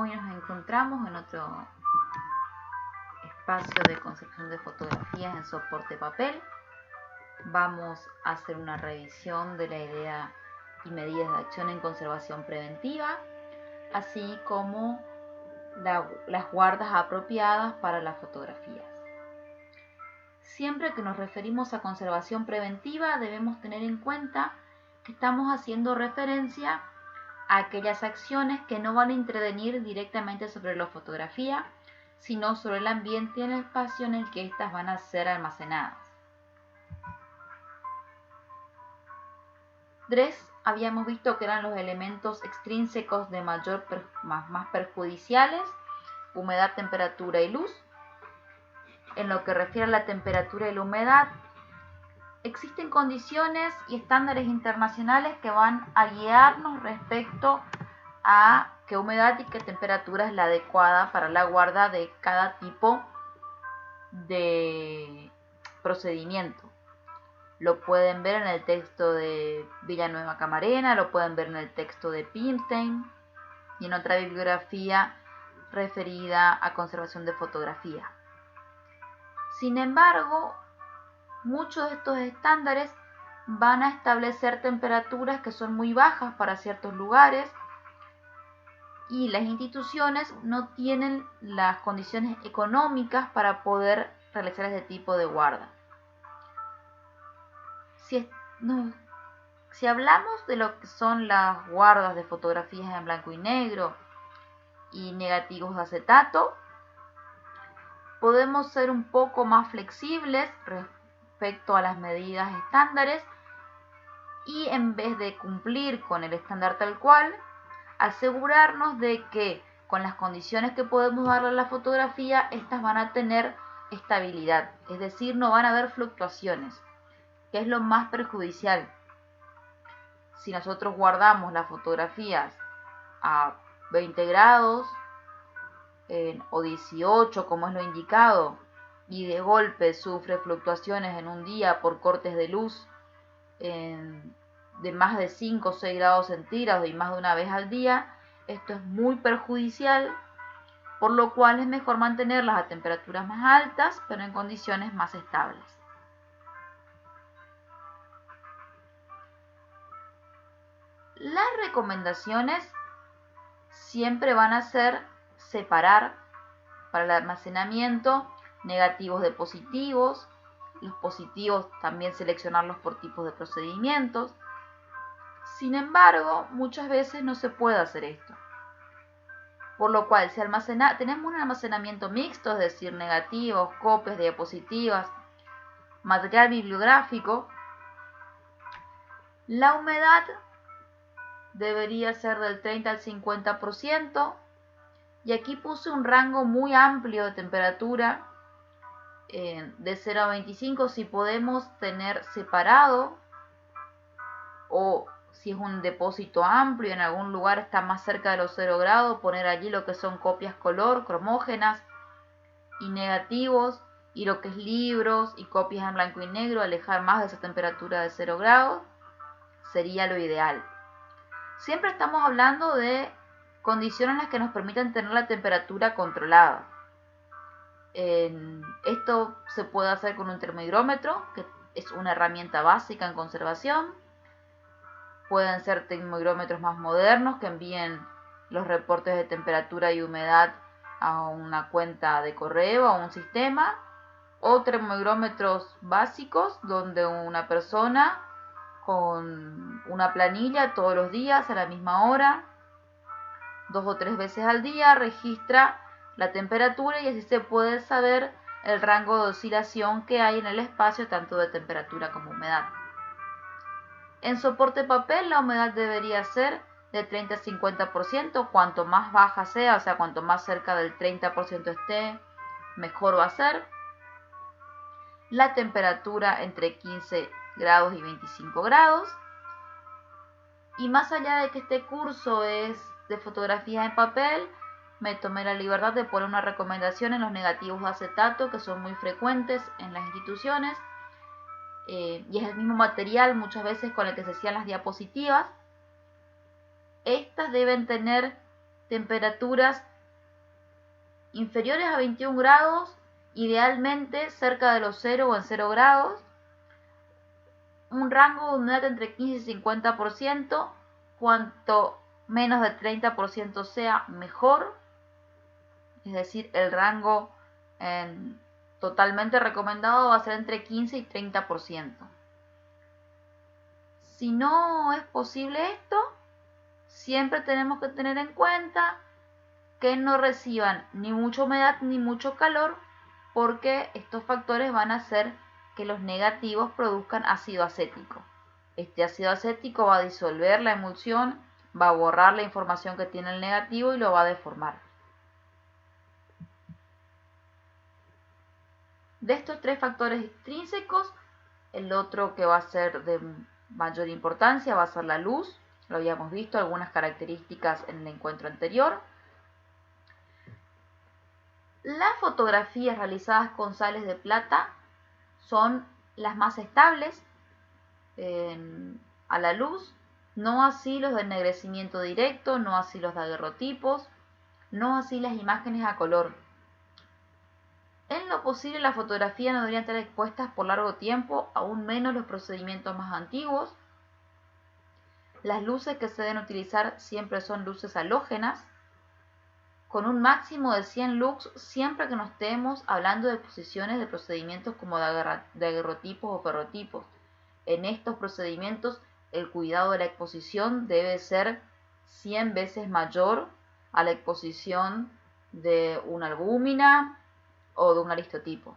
Hoy nos encontramos en otro espacio de conservación de fotografías en soporte papel. Vamos a hacer una revisión de la idea y medidas de acción en conservación preventiva, así como las guardas apropiadas para las fotografías. Siempre que nos referimos a conservación preventiva, debemos tener en cuenta que estamos haciendo referencia a aquellas acciones que no van a intervenir directamente sobre la fotografía, sino sobre el ambiente y el espacio en el que éstas van a ser almacenadas. Habíamos visto que eran los elementos extrínsecos de más perjudiciales: humedad, temperatura y luz. En lo que refiere a la temperatura y la humedad, existen condiciones y estándares internacionales que van a guiarnos respecto a qué humedad y qué temperatura es la adecuada para la guarda de cada tipo de procedimiento. Lo pueden ver en el texto de Villanueva Camarena, lo pueden ver en el texto de Pimstein y en otra bibliografía referida a conservación de fotografía. Sin embargo, muchos de estos estándares van a establecer temperaturas que son muy bajas para ciertos lugares y las instituciones no tienen las condiciones económicas para poder realizar este tipo de guarda. Si hablamos de lo que son las guardas de fotografías en blanco y negro y negativos de acetato, podemos ser un poco más flexibles respecto a las medidas estándares y, en vez de cumplir con el estándar tal cual, asegurarnos de que con las condiciones que podemos darle a la fotografía, estas van a tener estabilidad, es decir, no van a haber fluctuaciones, que es lo más perjudicial. Si nosotros guardamos las fotografías a 20 grados o 18, como es lo indicado, y de golpe sufre fluctuaciones en un día por cortes de luz de más de 5 o 6 grados centígrados y más de una vez al día, esto es muy perjudicial, por lo cual es mejor mantenerlas a temperaturas más altas, pero en condiciones más estables. Las recomendaciones siempre van a ser separar para el almacenamiento negativos de positivos, los positivos también seleccionarlos por tipos de procedimientos. Sin embargo, muchas veces no se puede hacer esto, por lo cual si tenemos un almacenamiento mixto, es decir, negativos, copias, diapositivas, material bibliográfico, la humedad debería ser del 30 al 50%, y aquí puse un rango muy amplio de temperatura, de 0 a 25 si podemos tener separado, o si es un depósito amplio, en algún lugar está más cerca de los 0 grados, poner allí lo que son copias color, cromógenas y negativos, y lo que es libros y copias en blanco y negro, alejar más de esa temperatura de 0 grados, sería lo ideal. Siempre estamos hablando de condiciones en las que nos permitan tener la temperatura controlada. Esto se puede hacer con un termohigrómetro, que es una herramienta básica en conservación. Pueden ser termohigrómetros más modernos que envíen los reportes de temperatura y humedad a una cuenta de correo, a un sistema, o termohigrómetros básicos donde una persona con una planilla todos los días a la misma hora, 2 o 3 veces al día, registra la temperatura y así se puede saber el rango de oscilación que hay en el espacio, tanto de temperatura como humedad. En soporte papel la humedad debería ser de 30 a 50%, cuanto más baja sea, o sea, cuanto más cerca del 30% esté, mejor va a ser. La temperatura entre 15 grados y 25 grados. Y más allá de que este curso es de fotografías en papel, me tomé la libertad de poner una recomendación en los negativos de acetato, que son muy frecuentes en las instituciones, y es el mismo material muchas veces con el que se hacían las diapositivas. Estas deben tener temperaturas inferiores a 21 grados, idealmente cerca de los 0 o en 0 grados. Un rango de humedad entre 15 y 50%, cuanto menos del 30% sea, mejor. Es decir, el rango totalmente recomendado va a ser entre 15 y 30%. Si no es posible esto, siempre tenemos que tener en cuenta que no reciban ni mucha humedad ni mucho calor, porque estos factores van a hacer que los negativos produzcan ácido acético. Este ácido acético va a disolver la emulsión, va a borrar la información que tiene el negativo y lo va a deformar. De estos tres factores extrínsecos, el otro que va a ser de mayor importancia va a ser la luz. Lo habíamos visto, algunas características en el encuentro anterior. Las fotografías realizadas con sales de plata son las más estables a la luz, no así los de ennegrecimiento directo, no así los de daguerrotipos, no así las imágenes a color. En lo posible, las fotografías no deberían estar expuestas por largo tiempo, aún menos los procedimientos más antiguos. Las luces que se deben utilizar siempre son luces halógenas, con un máximo de 100 lux siempre que no estemos hablando de exposiciones de procedimientos como daguerrotipos o ferrotipos. En estos procedimientos, el cuidado de la exposición debe ser 100 veces mayor a la exposición de una albúmina o de un aristotipo.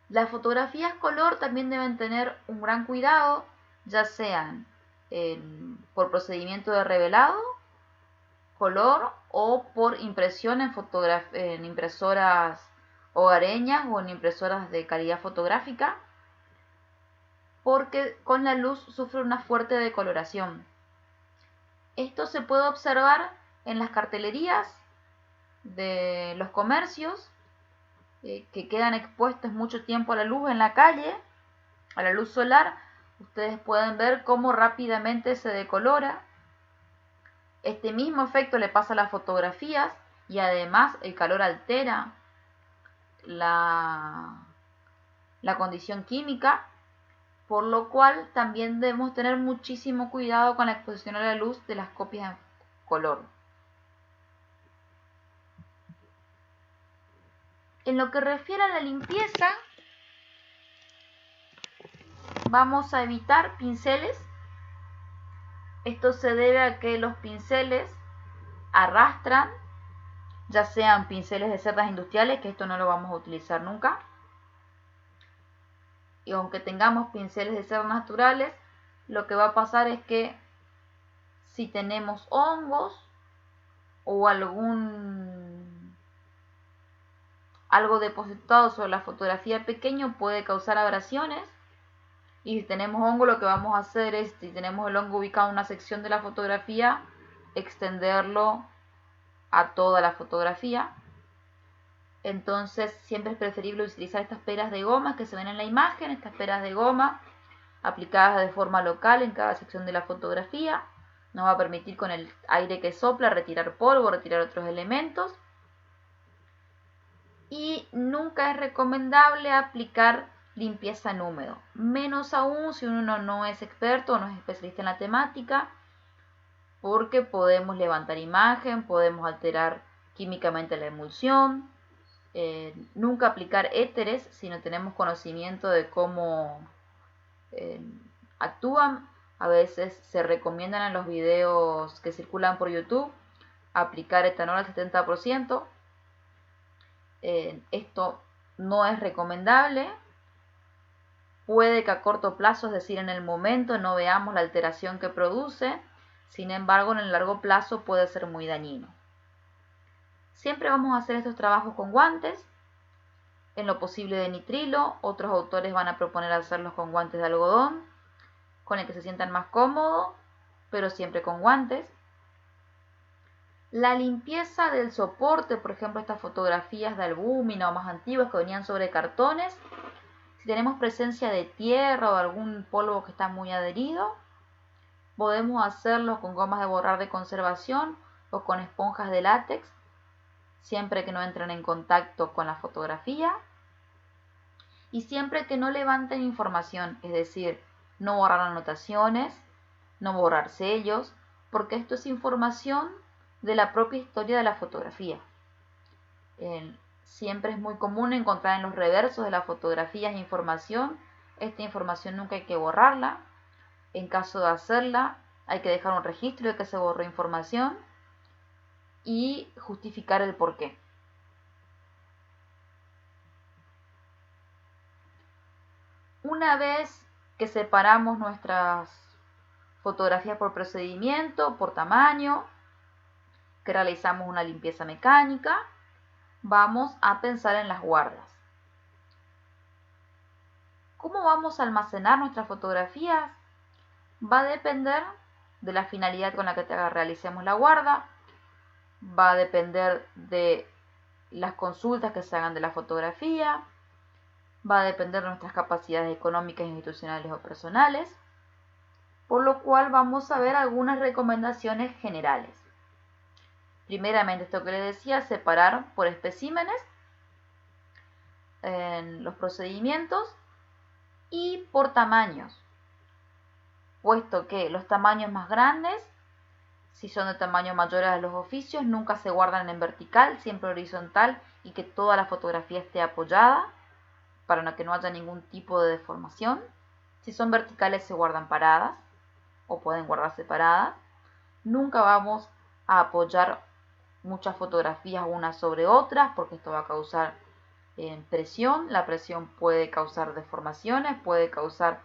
Las fotografías color también deben tener un gran cuidado, ya sean por procedimiento de revelado, color o por impresión en impresoras hogareñas o en impresoras de calidad fotográfica, porque con la luz sufre una fuerte decoloración. Esto se puede observar en las cartelerías de los comercios que quedan expuestos mucho tiempo a la luz en la calle, a la luz solar. Ustedes pueden ver cómo rápidamente se decolora. Este mismo efecto le pasa a las fotografías y además el calor altera la condición química, por lo cual también debemos tener muchísimo cuidado con la exposición a la luz de las copias en color. En lo que refiere a la limpieza, vamos a evitar pinceles. Esto se debe a que los pinceles arrastran, ya sean pinceles de cerdas industriales, que esto no lo vamos a utilizar nunca, y aunque tengamos pinceles de cerdas naturales, lo que va a pasar es que si tenemos hongos o algo depositado sobre la fotografía pequeño, puede causar abrasiones. Y si tenemos hongo, lo que vamos a hacer es, si tenemos el hongo ubicado en una sección de la fotografía, extenderlo a toda la fotografía. Entonces siempre es preferible utilizar estas peras de goma que se ven en la imagen, estas peras de goma aplicadas de forma local en cada sección de la fotografía. Nos va a permitir con el aire que sopla retirar polvo, retirar otros elementos. Y nunca es recomendable aplicar limpieza en húmedo, menos aún si uno no es experto o no es especialista en la temática, porque podemos levantar imagen, podemos alterar químicamente la emulsión. Nunca aplicar éteres si no tenemos conocimiento de cómo actúan. A veces se recomiendan en los videos que circulan por YouTube aplicar etanol al 70%. Esto no es recomendable. Puede que a corto plazo, es decir, en el momento, no veamos la alteración que produce. Sin embargo, en el largo plazo puede ser muy dañino. Siempre vamos a hacer estos trabajos con guantes, en lo posible de nitrilo. Otros autores van a proponer hacerlos con guantes de algodón, con el que se sientan más cómodos, pero siempre con guantes. La limpieza del soporte, por ejemplo, estas fotografías de albúmina o más antiguas que venían sobre cartones, si tenemos presencia de tierra o algún polvo que está muy adherido, podemos hacerlo con gomas de borrar de conservación o con esponjas de látex. siempre que no entren en contacto con la fotografía y siempre que no levanten información, es decir, no borrar anotaciones, no borrar sellos, porque esto es información de la propia historia de la fotografía. Siempre es muy común encontrar en los reversos de las fotografías información. Esta información nunca hay que borrarla. En caso de hacerla, hay que dejar un registro de que se borró información y justificar el porqué. Una vez que separamos nuestras fotografías por procedimiento, por tamaño, que realizamos una limpieza mecánica, vamos a pensar en las guardas. ¿Cómo vamos a almacenar nuestras fotografías? Va a depender de la finalidad con la que realicemos la guarda, va a depender de las consultas que se hagan de la fotografía, va a depender de nuestras capacidades económicas, institucionales o personales, por lo cual vamos a ver algunas recomendaciones generales. Primeramente, esto que les decía, separar por especímenes en los procedimientos y por tamaños, puesto que los tamaños más grandes, si son de tamaño mayor a los oficios, nunca se guardan en vertical, siempre horizontal y que toda la fotografía esté apoyada para que no haya ningún tipo de deformación. Si son verticales se guardan paradas o pueden guardarse paradas. Nunca vamos a apoyar muchas fotografías unas sobre otras porque esto va a causar presión. La presión puede causar deformaciones, puede causar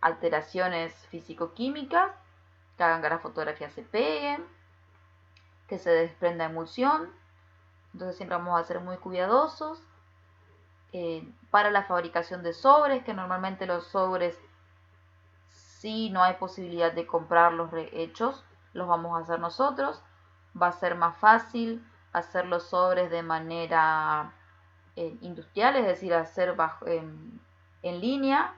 alteraciones físico-químicas que hagan que las fotografías se peguen, que se desprenda emulsión. Entonces siempre vamos a ser muy cuidadosos. Para la fabricación de sobres, que normalmente los sobres, si no hay posibilidad de comprarlos hechos, los vamos a hacer nosotros. Va a ser más fácil hacer los sobres de manera industrial, es decir, hacer en línea,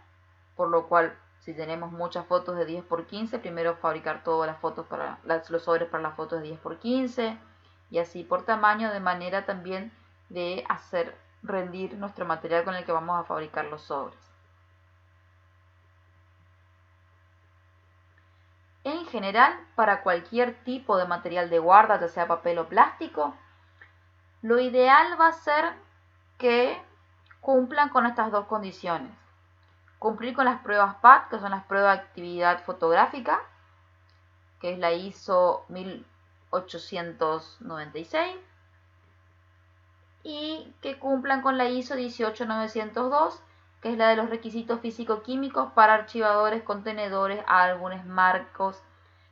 por lo cual si tenemos muchas fotos de 10×15, primero fabricar todas las fotos los sobres para las fotos de 10×15 y así por tamaño, de manera también de hacer rendir nuestro material con el que vamos a fabricar los sobres. En general, para cualquier tipo de material de guarda, ya sea papel o plástico, lo ideal va a ser que cumplan con estas dos condiciones. Cumplir con las pruebas PAT, que son las pruebas de actividad fotográfica, que es la ISO 1896, y que cumplan con la ISO 18902, que es la de los requisitos físico-químicos para archivadores, contenedores, álbumes, marcos,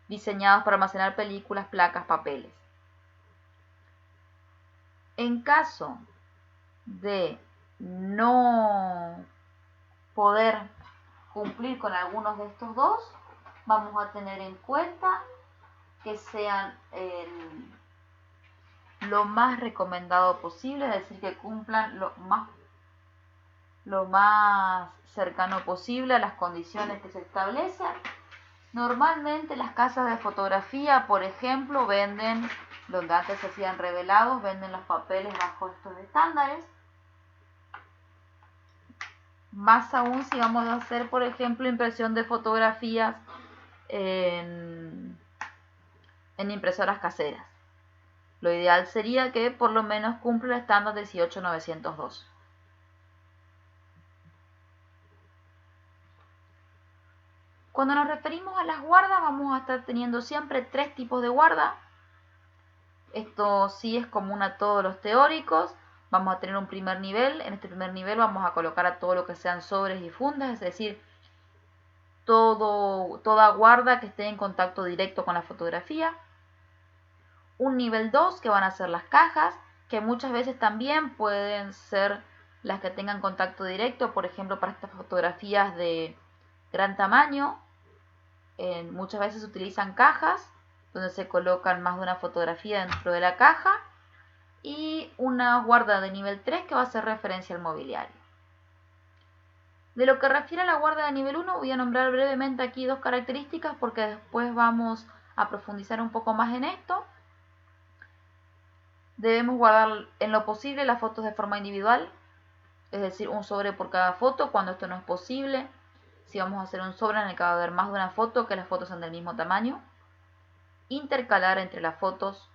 diseñados para almacenar películas, placas, papeles. En caso de no poder cumplir con algunos de estos dos, vamos a tener en cuenta que sean lo más recomendado posible, es decir, que cumplan lo más cercano posible a las condiciones que se establecen. Normalmente las casas de fotografía, por ejemplo, venden, donde antes se hacían revelados, venden los papeles bajo estos estándares. Más aún si vamos a hacer, por ejemplo, impresión de fotografías en impresoras caseras. Lo ideal sería que por lo menos cumpla el estándar 18902. Cuando nos referimos a las guardas, vamos a estar teniendo siempre 3 tipos de guarda. Esto sí es común a todos los teóricos. Vamos a tener un primer nivel. En este primer nivel vamos a colocar a todo lo que sean sobres y fundas, es decir, toda guarda que esté en contacto directo con la fotografía. Un nivel 2 que van a ser las cajas, que muchas veces también pueden ser las que tengan contacto directo, por ejemplo para estas fotografías de gran tamaño. Muchas veces se utilizan cajas donde se colocan más de una fotografía dentro de la caja, y una guarda de nivel 3 que va a hacer referencia al mobiliario. De lo que refiere a la guarda de nivel 1 voy a nombrar brevemente aquí 2 características porque después vamos a profundizar un poco más en esto. Debemos guardar en lo posible las fotos de forma individual, es decir, un sobre por cada foto. Cuando esto no es posible, si vamos a hacer un sobre en el que va a haber más de una foto, que las fotos sean del mismo tamaño. Intercalar entre las fotos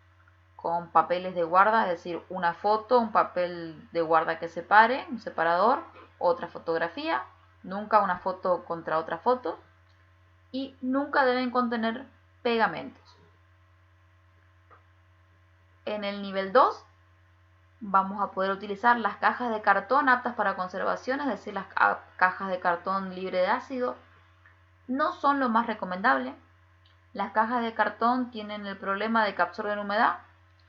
con papeles de guarda, es decir, una foto, un papel de guarda que separe, un separador, otra fotografía, nunca una foto contra otra foto, y nunca deben contener pegamentos. En el nivel 2 vamos a poder utilizar las cajas de cartón aptas para conservación, es decir, las cajas de cartón libre de ácido. No son lo más recomendable. Las cajas de cartón tienen el problema de que absorben humedad.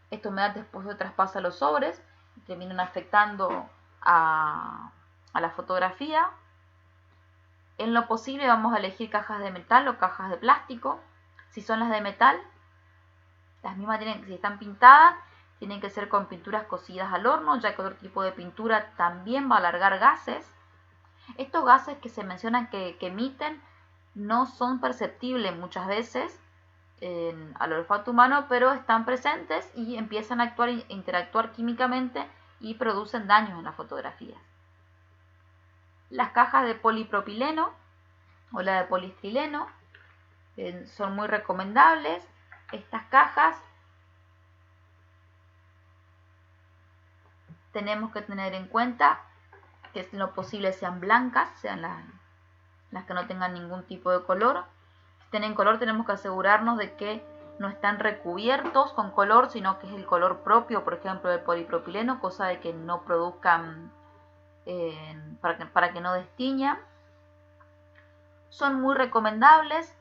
Esta humedad después se traspasa a los sobres y terminan afectando a la fotografía. En lo posible vamos a elegir cajas de metal o cajas de plástico. Si son las de metal, las mismas si están pintadas, tienen que ser con pinturas cocidas al horno, ya que otro tipo de pintura también va a alargar gases. Estos gases que se mencionan que emiten no son perceptibles muchas veces al olfato humano, pero están presentes y empiezan a actuar e interactuar químicamente y producen daños en las fotografías. Las cajas de polipropileno o la de poliestileno son muy recomendables. Estas cajas tenemos que tener en cuenta que en lo posible sean blancas, sean las que no tengan ningún tipo de color. Si tienen color, tenemos que asegurarnos de que no están recubiertos con color, sino que es el color propio, por ejemplo, del polipropileno, cosa de que no produzcan, para que no destiñan. Son muy recomendables.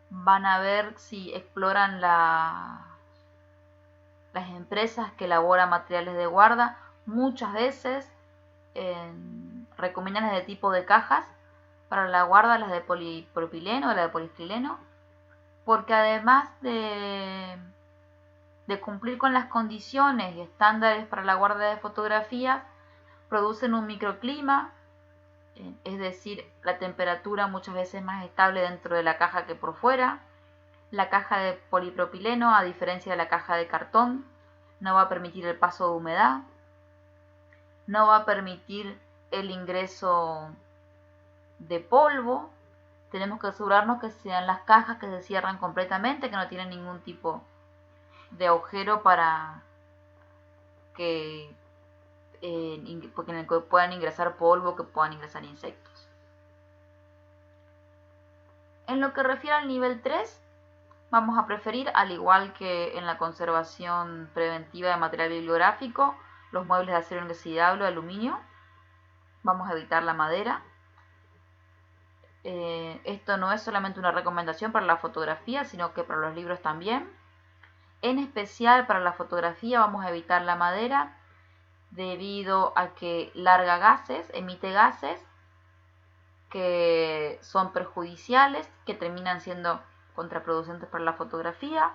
Van a ver si exploran las empresas que elaboran materiales de guarda. Muchas veces recomiendan de tipo de cajas para la guarda, las de polipropileno o la de poliestileno, porque además de cumplir con las condiciones y estándares para la guarda de fotografías, producen un microclima, es decir, la temperatura muchas veces más estable dentro de la caja que por fuera. La caja de polipropileno, a diferencia de la caja de cartón, no va a permitir el paso de humedad, no va a permitir el ingreso de polvo. Tenemos que asegurarnos que sean las cajas que se cierran completamente, que no tienen ningún tipo de agujero para que en el que puedan ingresar polvo, que puedan ingresar insectos. En lo que refiere al nivel 3, vamos a preferir, al igual que en la conservación preventiva de material bibliográfico, los muebles de acero inoxidable o aluminio. Vamos a evitar la madera. Esto no es solamente una recomendación para la fotografía, sino que para los libros también. En especial para la fotografía vamos a evitar la madera debido a que larga gases, emite gases que son perjudiciales, que terminan siendo contraproducentes para la fotografía.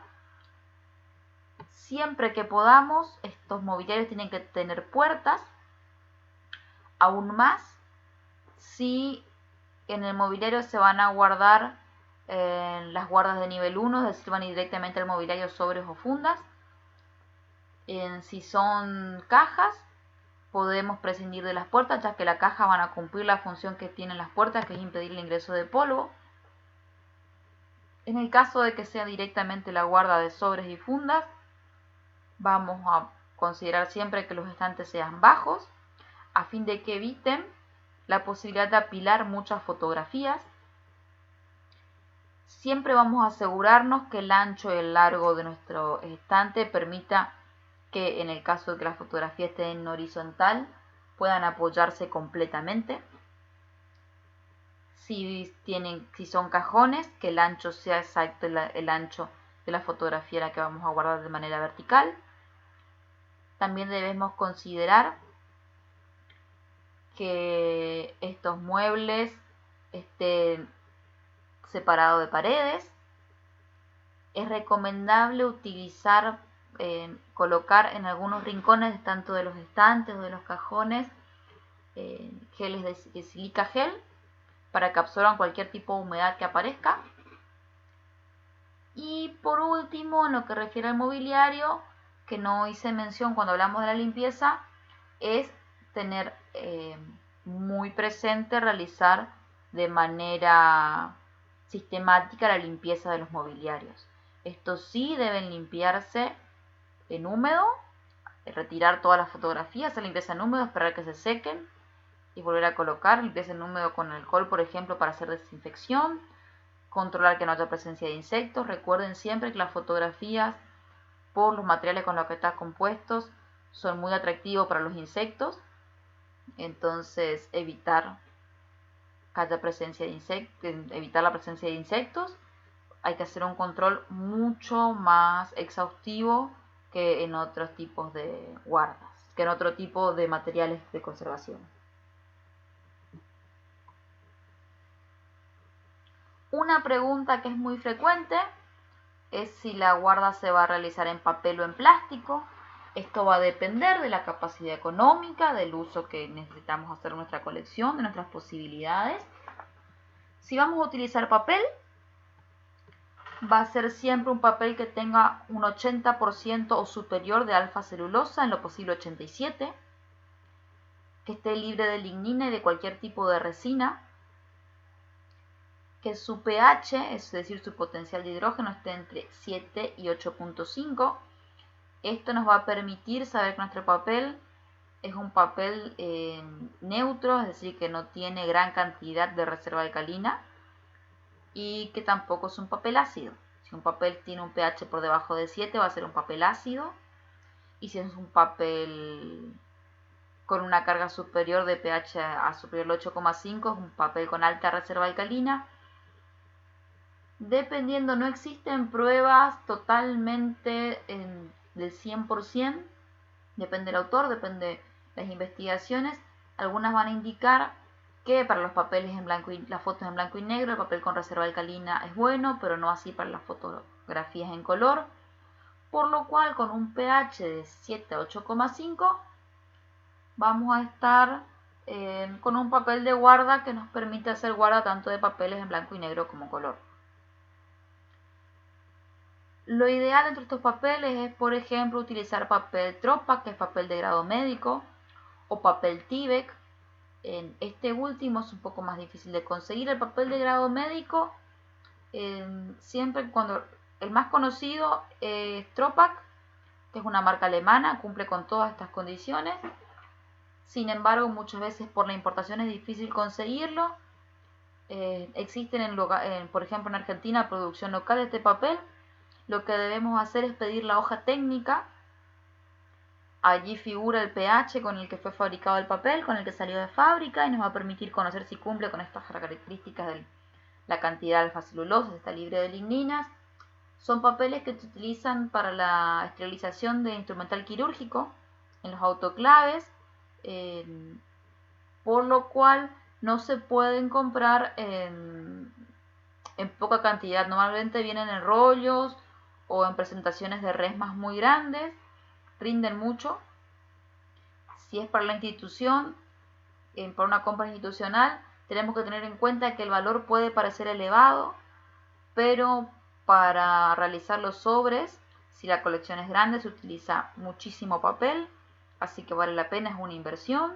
Siempre que podamos, estos mobiliarios tienen que tener puertas. Aún más si en el mobiliario se van a guardar las guardas de nivel 1, es decir, van directamente al mobiliario sobres o fundas. Si son cajas, podemos prescindir de las puertas, ya que la caja van a cumplir la función que tienen las puertas, que es impedir el ingreso de polvo. En el caso de que sea directamente la guarda de sobres y fundas, vamos a considerar siempre que los estantes sean bajos, a fin de que eviten la posibilidad de apilar muchas fotografías. Siempre vamos a asegurarnos que el ancho y el largo de nuestro estante permita que, en el caso de que la fotografía esté en horizontal, puedan apoyarse completamente. Si son cajones, que el ancho sea exacto, el ancho de la fotografía la que vamos a guardar de manera vertical. También debemos considerar que estos muebles estén separados de paredes. Es recomendable utilizar, colocar en algunos rincones, tanto de los estantes o de los cajones, geles de silica gel para que absorban cualquier tipo de humedad que aparezca. Y por último, en lo que refiere al mobiliario, que no hice mención cuando hablamos de la limpieza es tener muy presente realizar de manera sistemática la limpieza de los mobiliarios. Estos sí deben limpiarse en húmedo, retirar todas las fotografías, hacer limpieza en húmedo, esperar que se sequen y volver a colocar, limpieza en húmedo con alcohol, por ejemplo, para hacer desinfección, controlar que no haya presencia de insectos. Recuerden siempre que las fotografías, por los materiales con los que están compuestos, son muy atractivos para los insectos, entonces evitar que haya presencia de evitar la presencia de insectos. Hay que hacer un control mucho más exhaustivo que en otros tipos de guardas, que en otro tipo de materiales de conservación. Una pregunta que es muy frecuente es si la guarda se va a realizar en papel o en plástico. Esto va a depender de la capacidad económica, del uso que necesitamos hacer en nuestra colección, de nuestras posibilidades. Si vamos a utilizar papel, va a ser siempre un papel que tenga un 80% o superior de alfa celulosa, en lo posible 87%, que esté libre de lignina y de cualquier tipo de resina, que su pH, es decir, su potencial de hidrógeno, esté entre 7 y 8.5. Esto nos va a permitir saber que nuestro papel es un papel neutro, es decir, que no tiene gran cantidad de reserva alcalina y que tampoco es un papel ácido. Si un papel tiene un pH por debajo de 7, va a ser un papel ácido, y si es un papel con una carga superior de pH a superior al 8,5, es un papel con alta reserva alcalina. Dependiendo, no existen pruebas totalmente del 100%, depende del autor, depende de las investigaciones. Algunas van a indicar que para los papeles en blanco y las fotos en blanco y negro el papel con reserva alcalina es bueno, pero no así para las fotografías en color, por lo cual con un pH de 7 a 8,5 vamos a estar con un papel de guarda que nos permite hacer guarda tanto de papeles en blanco y negro como color. Lo ideal entre estos papeles es, por ejemplo, utilizar papel Tropac, que es papel de grado médico, o papel Tyvek. En este último es un poco más difícil de conseguir. El papel de grado médico, siempre cuando el más conocido es Tropac, que es una marca alemana, cumple con todas estas condiciones. Sin embargo, muchas veces por la importación es difícil conseguirlo. Existen, por ejemplo, en Argentina, producción local de este papel. Lo que debemos hacer es pedir la hoja técnica. Allí figura el pH con el que fue fabricado el papel, con el que salió de fábrica, y nos va a permitir conocer si cumple con estas características de la cantidad de alfa-celulosa, si está libre de ligninas. Son papeles que se utilizan para la esterilización de instrumental quirúrgico en los autoclaves, por lo cual no se pueden comprar en poca cantidad. Normalmente vienen en rollos o en presentaciones de resmas muy grandes, rinden mucho. Si es para la institución, para una compra institucional, tenemos que tener en cuenta que el valor puede parecer elevado, pero para realizar los sobres, si la colección es grande, se utiliza muchísimo papel, así que vale la pena, es una inversión.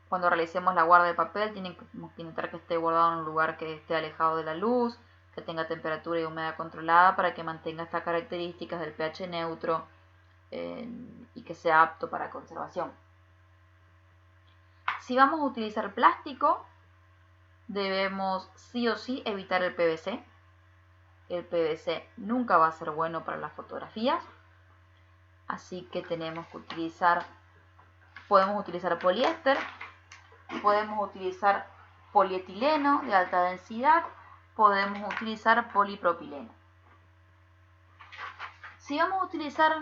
Cuando realicemos la guarda de papel, tienen que intentar que esté guardado en un lugar que esté alejado de la luz, que tenga temperatura y humedad controlada para que mantenga estas características del pH neutro y que sea apto para conservación. Si vamos a utilizar plástico, debemos sí o sí evitar el PVC. El PVC nunca va a ser bueno para las fotografías, así que tenemos que podemos utilizar poliéster, podemos utilizar polietileno de alta densidad, podemos utilizar polipropileno. Si vamos a utilizar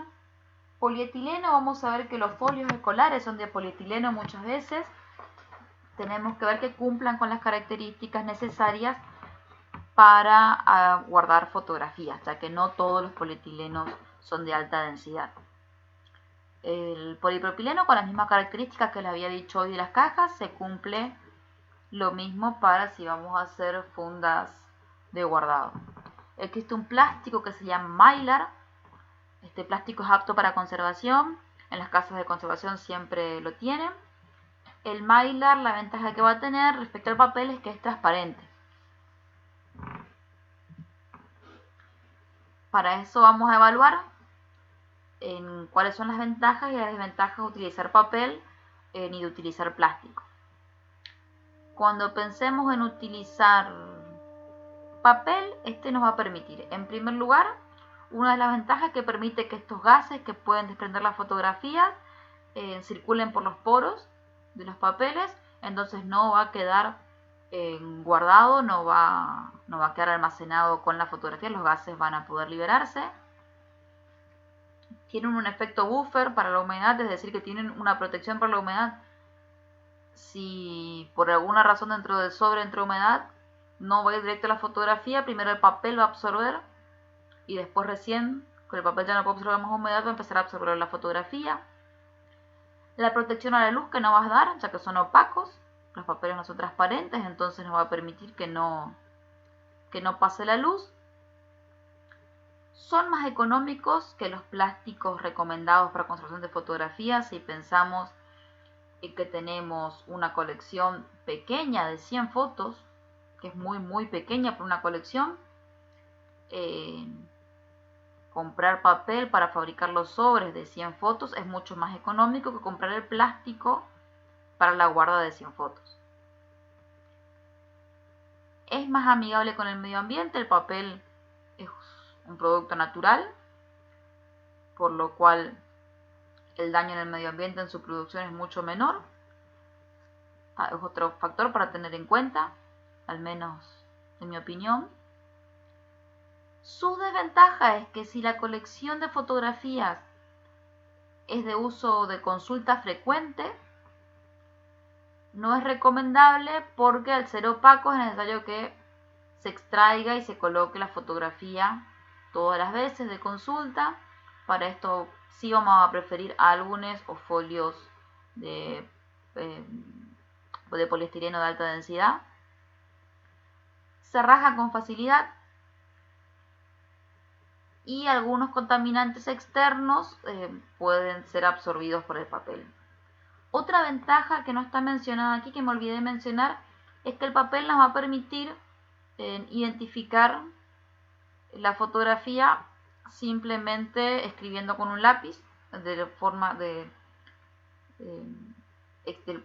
polietileno, vamos a ver que los folios escolares son de polietileno muchas veces. Tenemos que ver que cumplan con las características necesarias para guardar fotografías, ya que no todos los polietilenos son de alta densidad. El polipropileno, con las mismas características que les había dicho hoy de las cajas, se cumple lo mismo para si vamos a hacer fundas de guardado. Existe un plástico que se llama Mylar, Este plástico es apto para conservación, en las casas de conservación siempre lo tienen. El Mylar, la ventaja que va a tener respecto al papel es que es transparente. Para eso vamos a evaluar en cuáles son las ventajas y las desventajas de utilizar papel ni de utilizar plástico. Cuando pensemos en utilizar papel, este nos va a permitir, en primer lugar, una de las ventajas que permite que estos gases que pueden desprender las fotografías circulen por los poros de los papeles, entonces no va a quedar guardado, no va a quedar almacenado con la fotografía, los gases van a poder liberarse. Tienen un efecto buffer para la humedad, es decir, que tienen una protección para la humedad. Si por alguna razón dentro del sobre entra humedad, no va a ir directo a la fotografía, primero el papel va a absorber y después recién, con el papel ya no puede absorber más humedad, va a empezar a absorber la fotografía. La protección a la luz que no va a dar, ya que son opacos, los papeles no son transparentes, entonces nos va a permitir que no pase la luz. Son más económicos que los plásticos recomendados para conservación de fotografías. Si pensamos en que tenemos una colección pequeña de 100 fotos, que es muy pequeña para una colección, comprar papel para fabricar los sobres de 100 fotos es mucho más económico que comprar el plástico para la guarda de 100 fotos. Es más amigable con el medio ambiente, el papel es un producto natural, por lo cual el daño en el medio ambiente en su producción es mucho menor. Es otro factor para tener en cuenta, al menos en mi opinión. Su desventaja es que si la colección de fotografías es de uso de consulta frecuente, no es recomendable porque al ser opaco es necesario que se extraiga y se coloque la fotografía todas las veces de consulta. Para esto sí vamos a preferir álbumes o folios de poliestireno de alta densidad. Se raja con facilidad y algunos contaminantes externos pueden ser absorbidos por el papel. Otra ventaja que no está mencionada aquí, que me olvidé de mencionar, es que el papel nos va a permitir identificar la fotografía simplemente escribiendo con un lápiz de forma de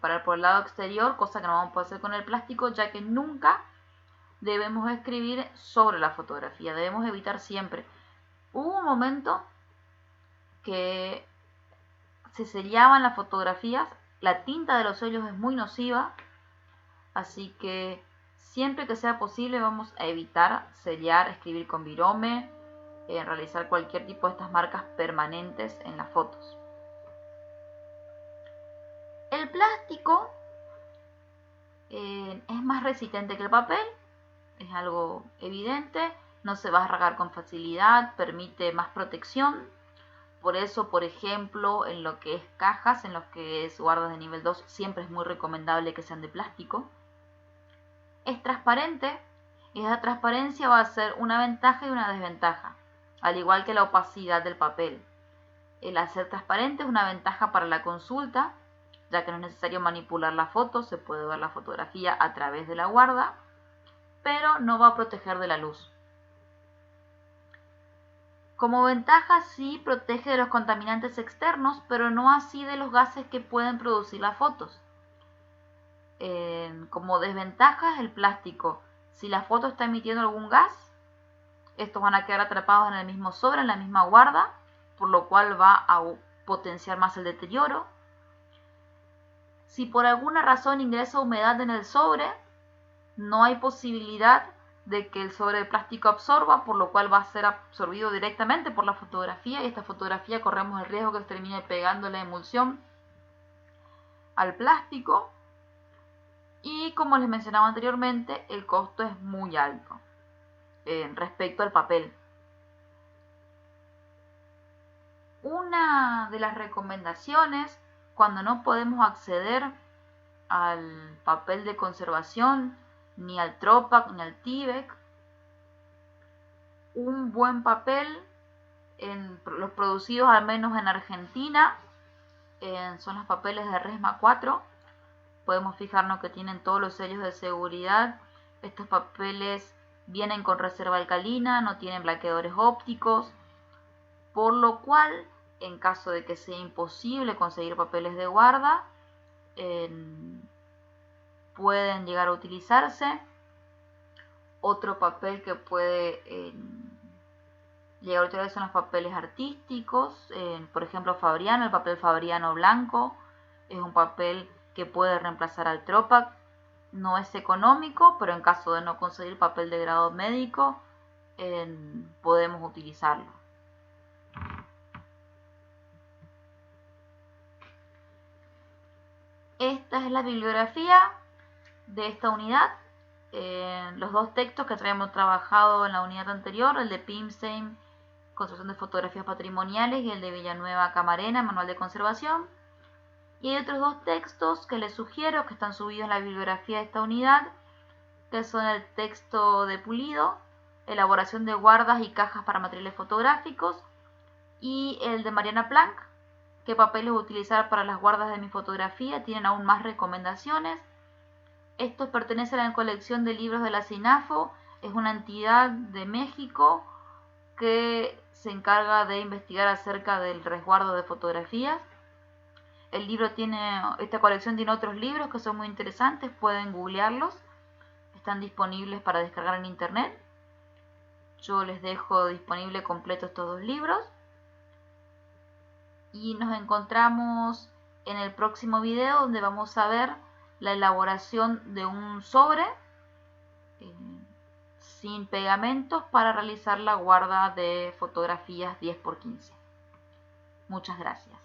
para por el lado exterior, cosa que no vamos a poder hacer con el plástico, ya que nunca debemos escribir sobre la fotografía, debemos evitar siempre. Hubo un momento que se sellaban las fotografías, la tinta de los sellos es muy nociva, así que siempre que sea posible vamos a evitar sellar, escribir con virome, realizar cualquier tipo de estas marcas permanentes en las fotos. El plástico es más resistente que el papel, es algo evidente, no se va a rasgar con facilidad, permite más protección. Por eso, por ejemplo, en lo que es cajas, en lo que es guardas de nivel 2, siempre es muy recomendable que sean de plástico. Es transparente y esa transparencia va a ser una ventaja y una desventaja, al igual que la opacidad del papel. El hacer transparente es una ventaja para la consulta, ya que no es necesario manipular la foto, se puede ver la fotografía a través de la guarda, pero no va a proteger de la luz. Como ventaja sí protege de los contaminantes externos, pero no así de los gases que pueden producir las fotos. Como desventaja el plástico. Si la foto está emitiendo algún gas, estos van a quedar atrapados en el mismo sobre, en la misma guarda, por lo cual va a potenciar más el deterioro. Si por alguna razón ingresa humedad en el sobre, no hay posibilidad de que el sobre de plástico absorba, por lo cual va a ser absorbido directamente por la fotografía y esta fotografía corremos el riesgo que se termine pegando la emulsión al plástico. Y como les mencionaba anteriormente, el costo es muy alto respecto al papel. Una de las recomendaciones cuando no podemos acceder al papel de conservación, ni al Tropac, ni al Tyvek, un buen papel los producidos al menos en Argentina son los papeles de RESMA 4. Podemos fijarnos que tienen todos los sellos de seguridad. Estos papeles vienen con reserva alcalina, no tienen blanqueadores ópticos, por lo cual, en caso de que sea imposible conseguir papeles de guarda, pueden llegar a utilizarse. Otro papel que puede llegar a utilizarse son los papeles artísticos, por ejemplo Fabriano, el papel Fabriano blanco, es un papel que puede reemplazar al Tropac. No es económico, pero en caso de no conseguir papel de grado médico, podemos utilizarlo. Esta es la bibliografía de esta unidad. Los dos textos que habíamos trabajado en la unidad anterior, el de Pimstein, Construcción de Fotografías Patrimoniales, y el de Villanueva Camarena, Manual de Conservación. Y hay otros dos textos que les sugiero que están subidos en la bibliografía de esta unidad, que son el texto de Pulido, Elaboración de guardas y cajas para materiales fotográficos, y el de Mariana Planck, qué papeles utilizar para las guardas de mi fotografía. Tienen aún más recomendaciones. Estos pertenecen a la colección de libros de la CINAFO, es una entidad de México que se encarga de investigar acerca del resguardo de fotografías. Esta colección tiene otros libros que son muy interesantes, pueden googlearlos, están disponibles para descargar en internet. Yo les dejo disponible completo estos dos libros. Y nos encontramos en el próximo video, donde vamos a ver la elaboración de un sobre sin pegamentos para realizar la guarda de fotografías 10×15. Muchas gracias.